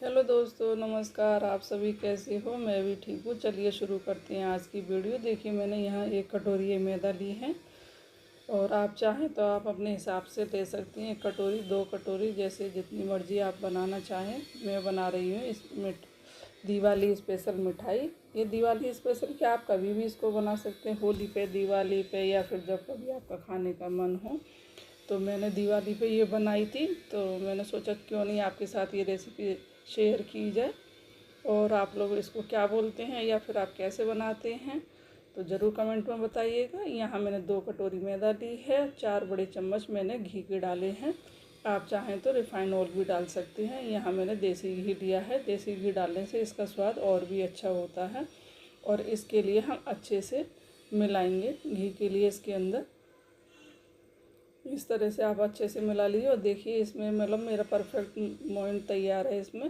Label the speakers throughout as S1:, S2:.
S1: Hello दोस्तों, नमस्कार। आप सभी कैसे हो? मैं भी ठीक हूँ। चलिए शुरू करते हैं आज की वीडियो। देखिए, मैंने यहाँ एक कटोरी ये मैदा ली है और आप चाहें तो आप अपने हिसाब से ले सकती हैं। 1 कटोरी, 2 कटोरी, जैसे जितनी मर्ज़ी आप बनाना चाहें। मैं बना रही हूँ इस दिवाली स्पेशल मिठाई। ये दिवाली स्पेशल क्या, आप कभी भी इसको बना सकते हैं, होली पे, दिवाली पे, या फिर जब कभी आपका खाने का मन हो। तो मैंने दिवाली पे ये बनाई थी, तो मैंने सोचा क्यों नहीं आपके साथ ये रेसिपी शेयर की जाए। और आप लोग इसको क्या बोलते हैं या फिर आप कैसे बनाते हैं, तो ज़रूर कमेंट में बताइएगा। यहाँ मैंने 2 कटोरी मैदा ली है, 4 बड़े चम्मच मैंने घी के डाले हैं। आप चाहें तो रिफाइंड ऑयल भी डाल सकते हैं। यहाँ मैंने देसी घी लिया है। देसी घी डालने से इसका स्वाद और भी अच्छा होता है। और इसके लिए हम अच्छे से मिलाएंगे घी के लिए इसके अंदर। इस तरह से आप अच्छे से मिला लीजिए। और देखिए, इसमें मतलब मेरा परफेक्ट मोइंड तैयार है इसमें,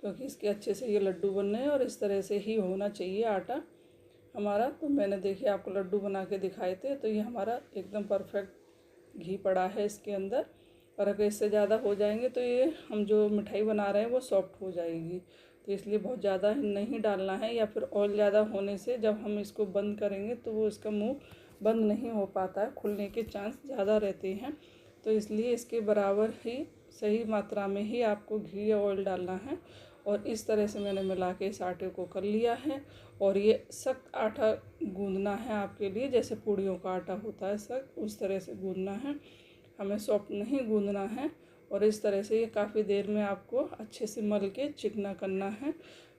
S1: क्योंकि इसके अच्छे से ये लड्डू बनने हैं और इस तरह से ही होना चाहिए आटा हमारा। तो मैंने देखिए आपको लड्डू बना के दिखाए थे, तो ये हमारा एकदम परफेक्ट घी पड़ा है इसके अंदर। और अगर इससे ज़्यादा हो जाएंगे तो ये हम जो मिठाई बना रहे हैं वो सॉफ्ट हो जाएगी। तो इसलिए बहुत ज़्यादा नहीं डालना है, या फिर ऑयल ज़्यादा होने से जब हम इसको बंद करेंगे तो वो इसका मुंह बंद नहीं हो पाता है, खुलने के चांस ज़्यादा रहते हैं। तो इसलिए इसके बराबर ही सही मात्रा में ही आपको घी या ऑयल डालना है। और इस तरह से मैंने मिला के इस आटे को कर लिया है। और ये सख्त आटा गूंदना है आपके लिए, जैसे पूड़ियों का आटा होता है सख्त, उस तरह से गूंदना है, हमें सॉफ्ट नहीं गूंदना है। और इस तरह से ये काफ़ी देर में आपको अच्छे से मल के चिकना करना है।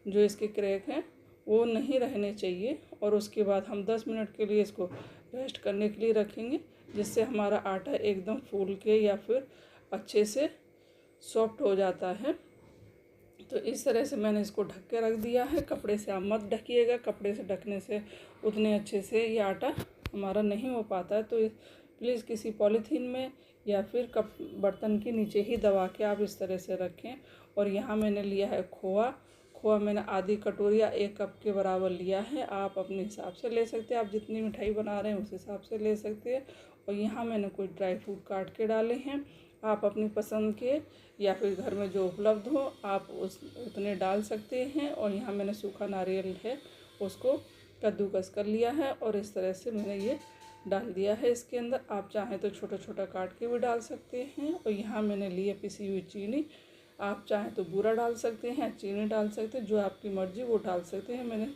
S1: जो इसके क्रैक हैं वो नहीं रहने चाहिए। और उसके बाद हम 10 मिनट के लिए इसको रेस्ट करने के लिए रखेंगे, जिससे हमारा आटा एकदम फूल के या फिर अच्छे से सॉफ्ट हो जाता है। तो इस तरह से मैंने इसको ढक के रख दिया है। कपड़े से आप मत ढकिएगा, कपड़े से ढकने से उतने अच्छे से ये आटा हमारा नहीं हो पाता है। तो प्लीज़ किसी पॉलीथीन में या फिर बर्तन के नीचे ही दबा के आप इस तरह से रखें। और यहाँ मैंने लिया है खोआ। खोआ मैंने आधी कटोरी या 1 कप के बराबर लिया है। आप अपने हिसाब से ले सकते हैं, आप जितनी मिठाई बना रहे हैं उस हिसाब से ले सकते हैं। और यहाँ मैंने कुछ ड्राई फ्रूट काट के डाले हैं। आप अपनी पसंद के या फिर घर में जो उपलब्ध हो आप उतने डाल सकते हैं। और यहाँ मैंने सूखा नारियल है, उसको कद्दूकस कर लिया है और इस तरह से मैंने ये डाल दिया है इसके अंदर। आप चाहें तो छोटा छोटा काट के भी डाल सकते हैं। और यहाँ मैंने ली है पिसी हुई चीनी। आप चाहें तो बूरा डाल सकते हैं, चीनी डाल सकते हैं, जो आपकी मर्ज़ी वो डाल सकते हैं। मैंने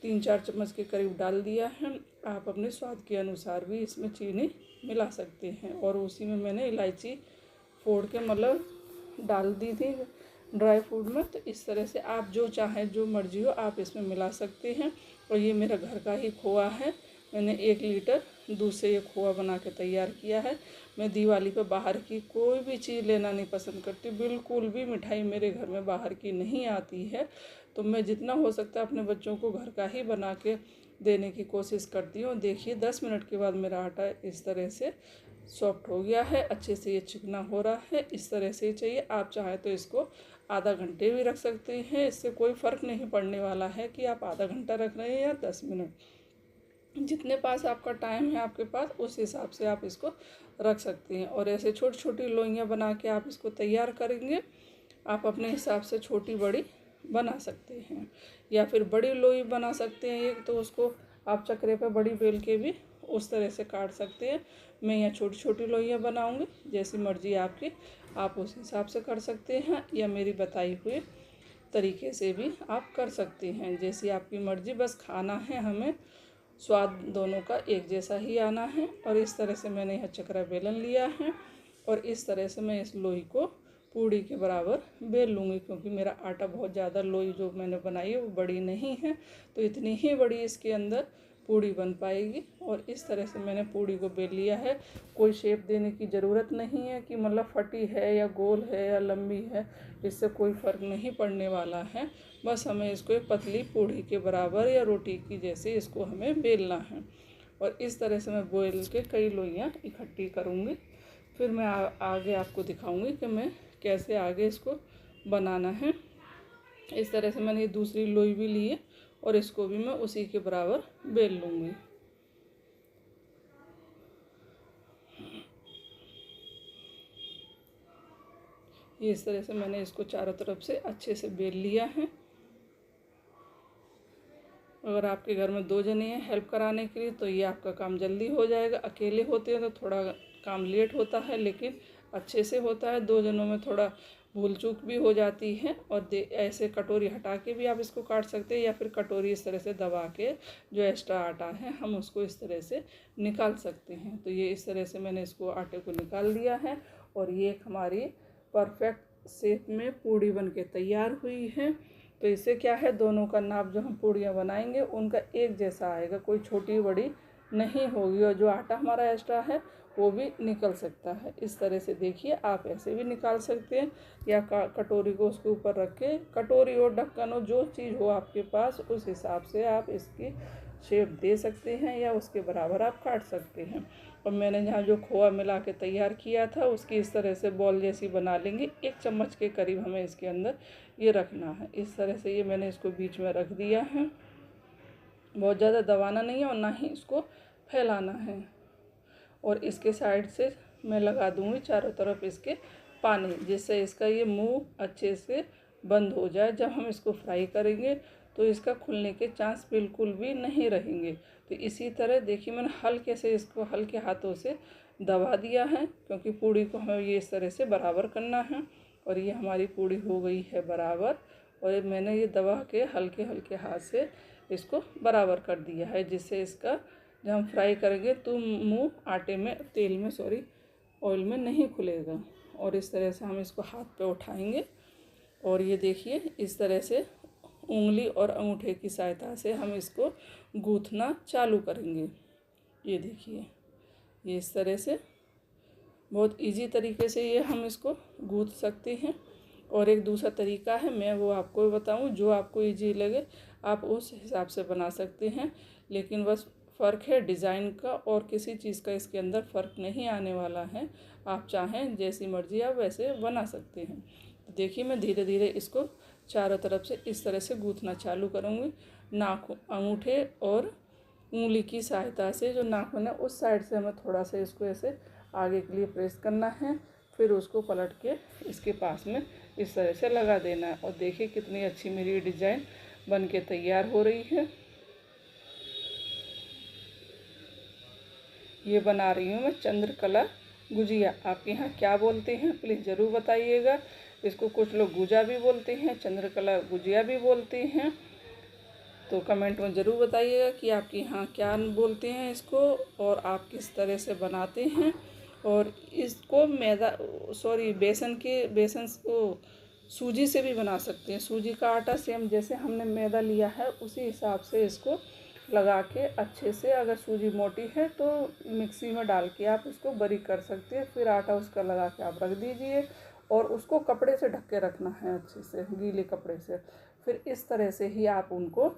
S1: 3-4 चम्मच के करीब डाल दिया है। आप अपने स्वाद के अनुसार भी इसमें चीनी मिला सकते हैं। और उसी में मैंने इलायची फोड़ के मतलब डाल दी थी ड्राई फ्रूट में। तो इस तरह से आप जो चाहें, जो मर्ज़ी हो, आप इसमें मिला सकते हैं। और ये मेरा घर का ही खोआ है। मैंने 1 लीटर दूध से ये खोआ बना के तैयार किया है। मैं दिवाली पे बाहर की कोई भी चीज़ लेना नहीं पसंद करती, बिल्कुल भी मिठाई मेरे घर में बाहर की नहीं आती है। तो मैं जितना हो सकता है अपने बच्चों को घर का ही बना के देने की कोशिश करती हूँ। देखिए 10 मिनट के बाद मेरा आटा इस तरह से सॉफ्ट हो गया है, अच्छे से ये चिकना हो रहा है। इस तरह से चाहिए। आप चाहे तो इसको आधा घंटे भी रख सकते हैं, इससे कोई फ़र्क नहीं पड़ने वाला है कि आप आधा घंटा रख रहे हैं या 10 मिनट। जितने पास आपका टाइम है आपके पास, उस हिसाब से आप इसको रख सकते हैं। और ऐसे छोटी छोटी लोइयाँ बना के आप इसको तैयार करेंगे। आप अपने हिसाब से छोटी बड़ी बना सकते हैं, या फिर बड़ी लोई बना सकते हैं एक, तो उसको आप चक्रे पे बड़ी बेल के भी उस तरह से काट सकते हैं। मैं यहाँ छोटी छोटी लोइयाँ बनाऊँगी, जैसी मर्ज़ी आपकी, आप उस हिसाब से कर सकते हैं, या मेरी बताई हुई तरीके से भी आप कर सकते हैं, जैसी आपकी मर्ज़ी। बस खाना है हमें, स्वाद दोनों का एक जैसा ही आना है। और इस तरह से मैंने यहाँ चक्रा बेलन लिया है और इस तरह से मैं इस लोई को पूड़ी के बराबर बेल लूँगी, क्योंकि मेरा आटा बहुत ज़्यादा लोई जो मैंने बनाई है वो बड़ी नहीं है, तो इतनी ही बड़ी इसके अंदर पूड़ी बन पाएगी। और इस तरह से मैंने पूड़ी को बेल लिया है। कोई शेप देने की ज़रूरत नहीं है कि मतलब फटी है या गोल है या लंबी है, इससे कोई फ़र्क नहीं पड़ने वाला है। बस हमें इसको एक पतली पूड़ी के बराबर या रोटी की जैसे इसको हमें बेलना है। और इस तरह से मैं बेल के कई लोइयाँ इकट्ठी करूँगी। फिर मैं आगे आपको दिखाऊँगी कि मैं कैसे आगे इसको बनाना है। इस तरह से मैंने ये दूसरी लोई भी ली है और इसको भी मैं उसी के बराबर बेल लूँगी। ये इस तरह से मैंने इसको चारों तरफ से अच्छे से बेल लिया है। अगर आपके घर में 2 जने हैं हेल्प कराने के लिए तो ये आपका काम जल्दी हो जाएगा। अकेले होते हैं तो थोड़ा काम लेट होता है, लेकिन अच्छे से होता है। 2 जनों में थोड़ा भूल चूक भी हो जाती है। और ऐसे कटोरी हटा के भी आप इसको काट सकते हैं, या फिर कटोरी इस तरह से दबा के जो एक्स्ट्रा आटा है हम उसको इस तरह से निकाल सकते हैं। तो ये इस तरह से मैंने इसको आटे को निकाल दिया है और ये हमारी परफेक्ट शेप में पूड़ी बन के तैयार हुई है। तो इससे क्या है, दोनों का नाप जो हम पूड़ियाँ बनाएंगे उनका एक जैसा आएगा, कोई छोटी बड़ी नहीं होगी। और जो आटा हमारा एक्स्ट्रा है वो भी निकल सकता है। इस तरह से देखिए, आप ऐसे भी निकाल सकते हैं, या कटोरी को उसके ऊपर रख के, कटोरी और ढक्कन हो जो चीज़ हो आपके पास उस हिसाब से आप इसकी शेप दे सकते हैं, या उसके बराबर आप काट सकते हैं। और मैंने यहाँ जो खोआ मिला के तैयार किया था उसकी इस तरह से बॉल जैसी बना लेंगे। 1 चम्मच के करीब हमें इसके अंदर ये रखना है। इस तरह से ये मैंने इसको बीच में रख दिया है। बहुत ज़्यादा दबाना नहीं है और ना ही इसको फैलाना है। और इसके साइड से मैं लगा दूँगी चारों तरफ इसके पानी, जिससे इसका ये मुंह अच्छे से बंद हो जाए। जब हम इसको फ्राई करेंगे तो इसका खुलने के चांस बिल्कुल भी नहीं रहेंगे। तो इसी तरह देखिए, मैंने हल्के से इसको हल्के हाथों से दबा दिया है, क्योंकि पूड़ी को हमें ये इस तरह से बराबर करना है। और ये हमारी पूड़ी हो गई है बराबर। और मैंने ये दबा के हल्के हल्के हाथ से इसको बराबर कर दिया है, जिससे इसका जब हम फ्राई करेंगे तो मुंह आटे में ऑयल में नहीं खुलेगा। और इस तरह से हम इसको हाथ पे उठाएंगे और ये देखिए इस तरह से उंगली और अंगूठे की सहायता से हम इसको गूँथना चालू करेंगे। ये देखिए, ये इस तरह से बहुत इजी तरीके से ये हम इसको गूँथ सकते हैं। और एक दूसरा तरीका है, मैं वो आपको बताऊं, जो आपको इजी लगे आप उस हिसाब से बना सकते हैं। लेकिन बस फ़र्क है डिज़ाइन का, और किसी चीज़ का इसके अंदर फ़र्क नहीं आने वाला है। आप चाहें जैसी मर्ज़ी आप वैसे बना सकते हैं। तो देखिए, मैं धीरे धीरे इसको चारों तरफ से इस तरह से गूँथना चालू करूँगी। अंगूठे और उंगली की सहायता से जो नाखून है उस साइड से हमें थोड़ा सा इसको ऐसे आगे के लिए प्रेस करना है, फिर उसको पलट के इसके पास में इस तरह से लगा देना है। और देखिए कितनी अच्छी मेरी डिज़ाइन बन के तैयार हो रही है। ये बना रही हूँ मैं चंद्रकला गुजिया। आपके यहाँ क्या बोलते हैं प्लीज़ ज़रूर बताइएगा। इसको कुछ लोग गुजा भी बोलते हैं, चंद्रकला गुजिया भी बोलते हैं। तो कमेंट में ज़रूर बताइएगा कि आपके यहाँ क्या बोलते हैं इसको, और आप किस तरह से बनाते हैं। और इसको बेसन को सूजी से भी बना सकते हैं। सूजी का आटा सेम जैसे हमने मैदा लिया है उसी हिसाब से इसको लगा के अच्छे से, अगर सूजी मोटी है तो मिक्सी में डाल के आप इसको बारीक कर सकते हैं। फिर आटा उसका लगा के आप रख दीजिए और उसको कपड़े से ढक के रखना है अच्छे से, गीले कपड़े से। फिर इस तरह से ही आप उनको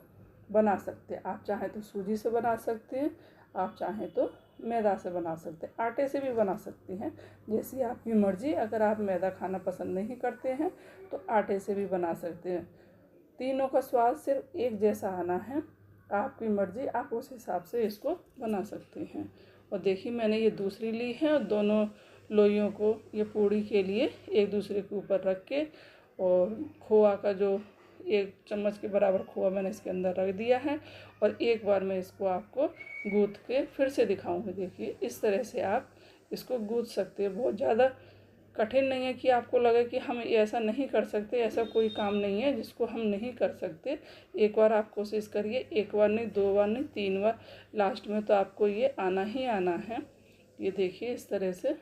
S1: बना सकते हैं। आप चाहें तो सूजी से बना सकते हैं, आप चाहें तो मैदा से बना सकते हैं, आटे से भी बना सकती हैं, जैसी आपकी मर्ज़ी। अगर आप मैदा खाना पसंद नहीं करते हैं तो आटे से भी बना सकते हैं। तीनों का स्वाद सिर्फ एक जैसा आना है, आपकी मर्ज़ी, आप उस हिसाब से इसको बना सकते हैं। और देखिए मैंने ये दूसरी ली है और दोनों लोइयों को ये पूड़ी के लिए एक दूसरे के ऊपर रख के, और खोआ का जो 1 चम्मच के बराबर खोआ मैंने इसके अंदर रख दिया है। और एक बार मैं इसको आपको गूँथ के फिर से दिखाऊंगी। देखिए इस तरह से आप इसको गूँथ सकते हैं। बहुत ज़्यादा कठिन नहीं है कि आपको लगे कि हम ऐसा नहीं कर सकते। ऐसा कोई काम नहीं है जिसको हम नहीं कर सकते। एक बार आप कोशिश करिए, 1 बार नहीं, 2 बार नहीं, 3 बार, लास्ट में तो आपको ये आना ही आना है। ये देखिए इस तरह से,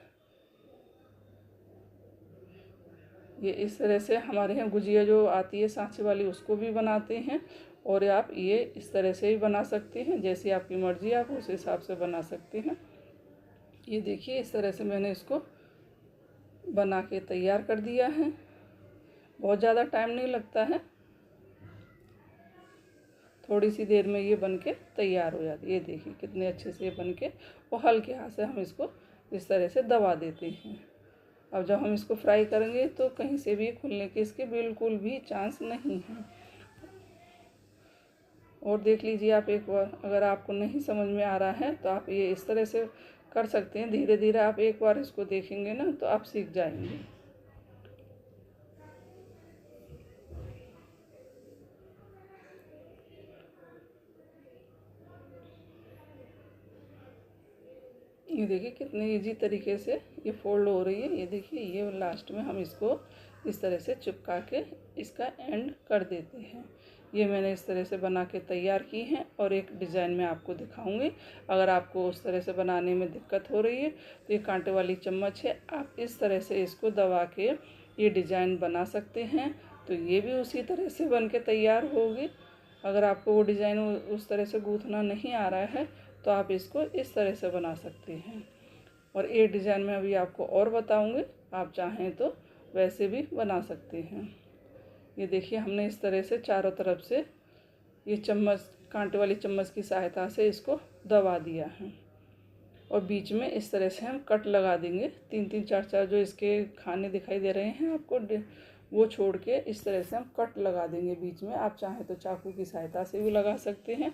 S1: ये इस तरह से हमारे यहाँ गुजिया जो आती है सांचे वाली उसको भी बनाते हैं। और आप ये इस तरह से भी बना सकते हैं, जैसी आपकी मर्ज़ी, आप उस हिसाब से बना सकते हैं। ये देखिए इस तरह से मैंने इसको बना के तैयार कर दिया है। बहुत ज़्यादा टाइम नहीं लगता है, थोड़ी सी देर में ये बन के तैयार हो जाती है। ये देखिए कितने अच्छे से ये बन के, और हल्के हाथ से हम इसको इस तरह से दबा देते हैं। अब जब हम इसको फ्राई करेंगे तो कहीं से भी खुलने के इसके बिल्कुल भी चांस नहीं है। और देख लीजिए आप एक बार, अगर आपको नहीं समझ में आ रहा है तो आप ये इस तरह से कर सकते हैं। धीरे धीरे आप एक बार इसको देखेंगे ना तो आप सीख जाएंगे। ये देखिए कितनी इजी तरीके से ये फोल्ड हो रही है। ये देखिए, ये लास्ट में हम इसको इस तरह से चिपका के इसका एंड कर देते हैं। ये मैंने इस तरह से बना के तैयार की हैं और एक डिज़ाइन में आपको दिखाऊंगी। अगर आपको उस तरह से बनाने में दिक्कत हो रही है तो ये कांटे वाली चम्मच है, आप इस तरह से इसको दबा के ये डिज़ाइन बना सकते हैं। तो ये भी उसी तरह से बन के तैयार होगी। अगर आपको वो डिज़ाइन उस तरह से गूँथना नहीं आ रहा है तो आप इसको इस तरह से बना सकते हैं। और एक डिज़ाइन में अभी आपको और बताऊंगी, आप चाहें तो वैसे भी बना सकते हैं। ये देखिए, हमने इस तरह से चारों तरफ से ये चम्मच, कांटे वाली चम्मच की सहायता से इसको दबा दिया है। और बीच में इस तरह से हम कट लगा देंगे। 3-3 4-4 जो इसके खाने दिखाई दे रहे हैं आपको, वो छोड़ के इस तरह से हम कट लगा देंगे बीच में। आप चाहें तो चाकू की सहायता से भी लगा सकते हैं,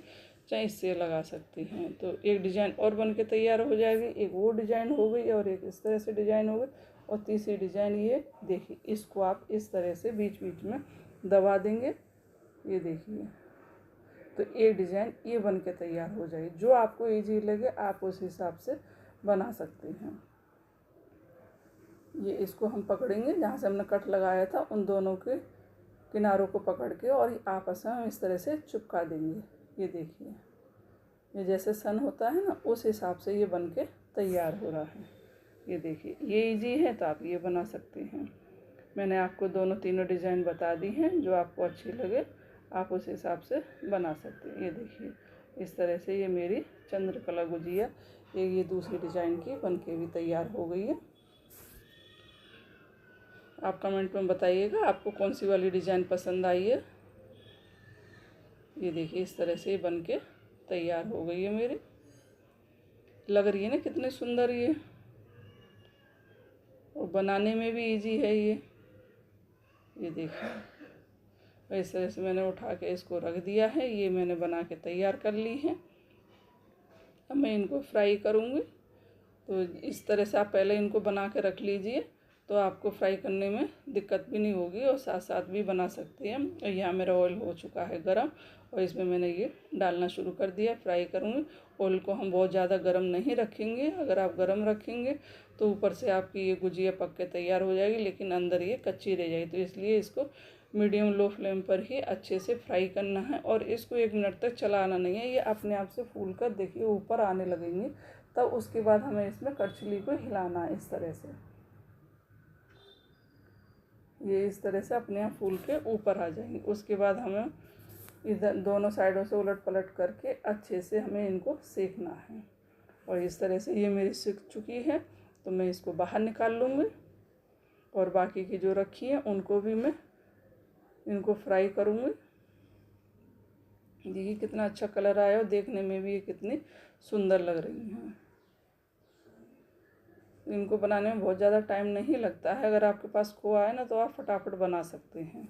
S1: चाहे इससे लगा सकते हैं। तो एक डिज़ाइन और बन के तैयार हो जाएगी। एक वो डिज़ाइन हो गई और एक इस तरह से डिज़ाइन हो गई। और तीसरी डिज़ाइन ये देखिए, इसको आप इस तरह से बीच बीच में दबा देंगे। ये देखिए, तो एक डिज़ाइन ये बन के तैयार हो जाएगी। जो आपको ईजी लगे आप उस हिसाब से बना सकते हैं। ये इसको हम पकड़ेंगे, जहाँ से हमने कट लगाया था उन दोनों के किनारों को पकड़ के और आपस में हम इस तरह से चिपका देंगे। ये देखिए, ये जैसे सन होता है ना, उस हिसाब से ये बन के तैयार हो रहा है। ये देखिए, ये इजी है तो आप ये बना सकते हैं। मैंने आपको दोनों तीनों डिज़ाइन बता दी हैं, जो आपको अच्छी लगे आप उस हिसाब से बना सकते हैं। ये देखिए, इस तरह से ये मेरी चंद्रकला गुजिया ये दूसरी डिज़ाइन की बन के भी तैयार हो गई है। आप कमेंट में बताइएगा आपको कौन सी वाली डिज़ाइन पसंद आई है। ये देखिए, इस तरह से बन के तैयार हो गई है मेरी। लग रही है ना कितनी सुंदर ये, और बनाने में भी इजी है ये। ये देखिए, इस तरह से मैंने उठा के इसको रख दिया है। ये मैंने बना के तैयार कर ली है। अब मैं इनको फ्राई करूँगी। तो इस तरह से आप पहले इनको बना के रख लीजिए, तो आपको फ्राई करने में दिक्कत भी नहीं होगी और साथ साथ भी बना सकते हैं। और यहाँ मेरा ऑयल हो चुका है गरम और इसमें मैंने ये डालना शुरू कर दिया, फ्राई करूँगी। ऑयल को हम बहुत ज़्यादा गरम नहीं रखेंगे। अगर आप गरम रखेंगे तो ऊपर से आपकी ये गुजिया पक के तैयार हो जाएगी, लेकिन अंदर ये कच्ची रह जाएगी। तो इसलिए इसको मीडियम लो फ्लेम पर ही अच्छे से फ्राई करना है और इसको 1 मिनट तक चलाना नहीं है। ये अपने आप से फूल कर देखिए ऊपर आने लगेंगे, तब उसके बाद हमें इसमें कड़छली को हिलाना है इस तरह से। ये इस तरह से अपने आप फूल के ऊपर आ जाएंगे। उसके बाद हमें इधर दोनों साइडों से उलट पलट करके अच्छे से हमें इनको सेकना है। और इस तरह से ये मेरी सिक चुकी है, तो मैं इसको बाहर निकाल लूँगी। और बाकी की जो रखी है उनको भी मैं इनको फ्राई करूँगी। देखिए कितना अच्छा कलर आया और देखने में भी ये कितनी सुंदर लग रही हैं। इनको बनाने में बहुत ज़्यादा टाइम नहीं लगता है। अगर आपके पास खोआ है ना तो आप फटाफट बना सकते हैं।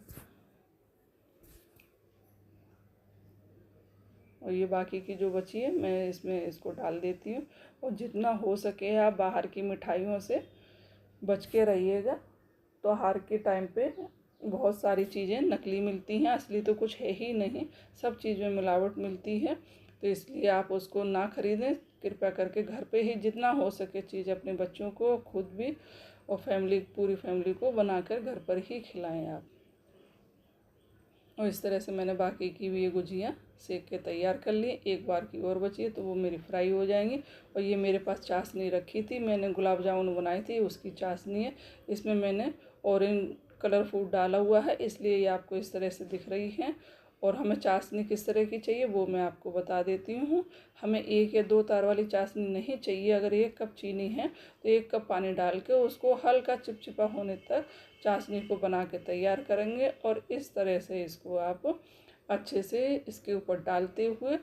S1: और ये बाकी की जो बची है मैं इसमें इसको डाल देती हूँ। और जितना हो सके आप बाहर की मिठाइयों से बच के रहिएगा। त्योहार के टाइम पे बहुत सारी चीज़ें नकली मिलती हैं, असली तो कुछ है ही नहीं। सब चीज़ में मिलावट मिलती है, तो इसलिए आप उसको ना ख़रीदें। कृपया करके घर पे ही जितना हो सके चीज़ अपने बच्चों को, खुद भी और फैमिली, पूरी फैमिली को बनाकर घर पर ही खिलाएं आप। और इस तरह से मैंने बाकी की भी ये गुजिया सेक के तैयार कर ली। एक बार की और बची है तो वो मेरी फ्राई हो जाएंगी। और ये मेरे पास चाशनी रखी थी, मैंने गुलाब जामुन बनाई थी, उसकी चाशनी है। इसमें मैंने ऑरेंज कलर फूड डाला हुआ है, इसलिए ये आपको इस तरह से दिख रही है। और हमें चाशनी किस तरह की चाहिए वो मैं आपको बता देती हूँ। हमें 1 या 2 तार वाली चाशनी नहीं चाहिए। अगर 1 कप चीनी है तो 1 कप पानी डाल के उसको हल्का चिपचिपा होने तक चाशनी को बना के तैयार करेंगे। और इस तरह से इसको आप अच्छे से इसके ऊपर डालते हुए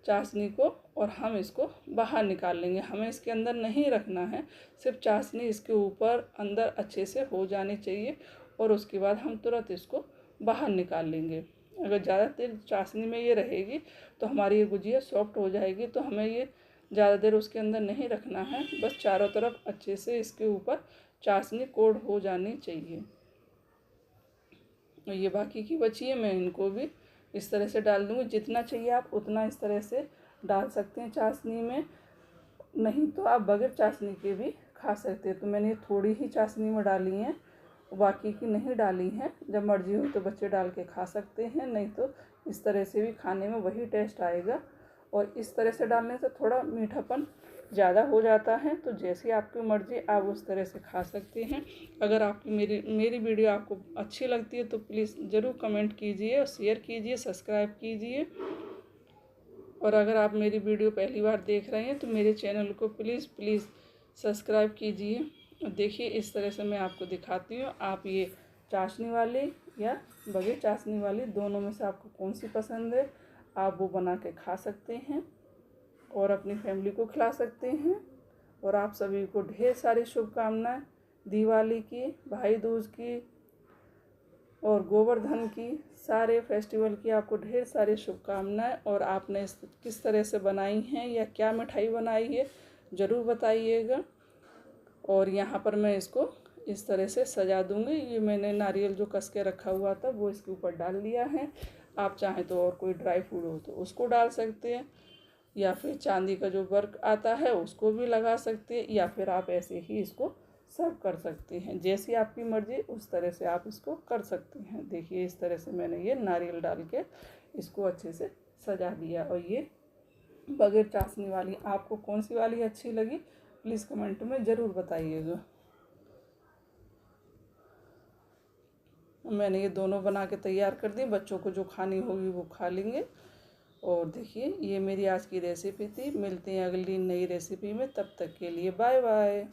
S1: चाशनी को, और हम इसको बाहर निकाल लेंगे। हमें इसके अंदर नहीं रखना है, सिर्फ चाशनी इसके ऊपर अंदर अच्छे से हो जानी चाहिए। और उसके बाद हम तुरंत इसको बाहर निकाल लेंगे। अगर ज़्यादा देर चाशनी में ये रहेगी तो हमारी ये गुजिया सॉफ्ट हो जाएगी। तो हमें ये ज़्यादा देर उसके अंदर नहीं रखना है, बस चारों तरफ अच्छे से इसके ऊपर चाशनी कोट हो जानी चाहिए। और ये बाकी की बची है, मैं इनको भी इस तरह से डाल दूँगी। जितना चाहिए आप उतना इस तरह से डाल सकते हैं चाशनी में। नहीं तो आप बगैर चाशनी के भी खा सकते हैं। तो मैंने थोड़ी ही चाशनी में डाली हैं, बाकी की नहीं डाली हैं। जब मर्जी हो तो बच्चे डाल के खा सकते हैं, नहीं तो इस तरह से भी खाने में वही टेस्ट आएगा। और इस तरह से डालने से थोड़ा मीठापन ज़्यादा हो जाता है। तो जैसी आपकी मर्ज़ी आप उस तरह से खा सकते हैं। अगर आपकी मेरी वीडियो आपको अच्छी लगती है तो प्लीज़ ज़रूर कमेंट कीजिए और शेयर कीजिए, सब्सक्राइब कीजिए। और अगर आप मेरी वीडियो पहली बार देख रहे हैं तो मेरे चैनल को प्लीज़ सब्सक्राइब कीजिए। और देखिए इस तरह से मैं आपको दिखाती हूँ। आप ये चाशनी वाली या बगैर चाशनी वाली दोनों में से आपको कौन सी पसंद है, आप वो बना के खा सकते हैं और अपनी फैमिली को खिला सकते हैं। और आप सभी को ढेर सारी शुभकामनाएं दिवाली की, भाई दूज की और गोवर्धन की, सारे फेस्टिवल की आपको ढेर सारी शुभकामनाएं। और आपने किस तरह से बनाई हैं या क्या मिठाई बनाई है ज़रूर बताइएगा। और यहाँ पर मैं इसको इस तरह से सजा दूँगी। ये मैंने नारियल जो कस के रखा हुआ था वो इसके ऊपर डाल दिया है। आप चाहें तो और कोई ड्राई फ्रूट हो तो उसको डाल सकते हैं, या फिर चांदी का जो वर्क आता है उसको भी लगा सकते हैं, या फिर आप ऐसे ही इसको सर्व कर सकते हैं। जैसी आपकी मर्ज़ी उस तरह से आप इसको कर सकते हैं। देखिए इस तरह से मैंने ये नारियल डाल के इसको अच्छे से सजा दिया। और ये बगैर चाशनी वाली आपको कौन सी वाली अच्छी लगी प्लीज़ कमेंट में ज़रूर बताइएगा। मैंने ये दोनों बना के तैयार कर दी, बच्चों को जो खानी होगी वो खा लेंगे। और देखिए ये मेरी आज की रेसिपी थी। मिलते हैं अगली नई रेसिपी में, तब तक के लिए बाय बाय।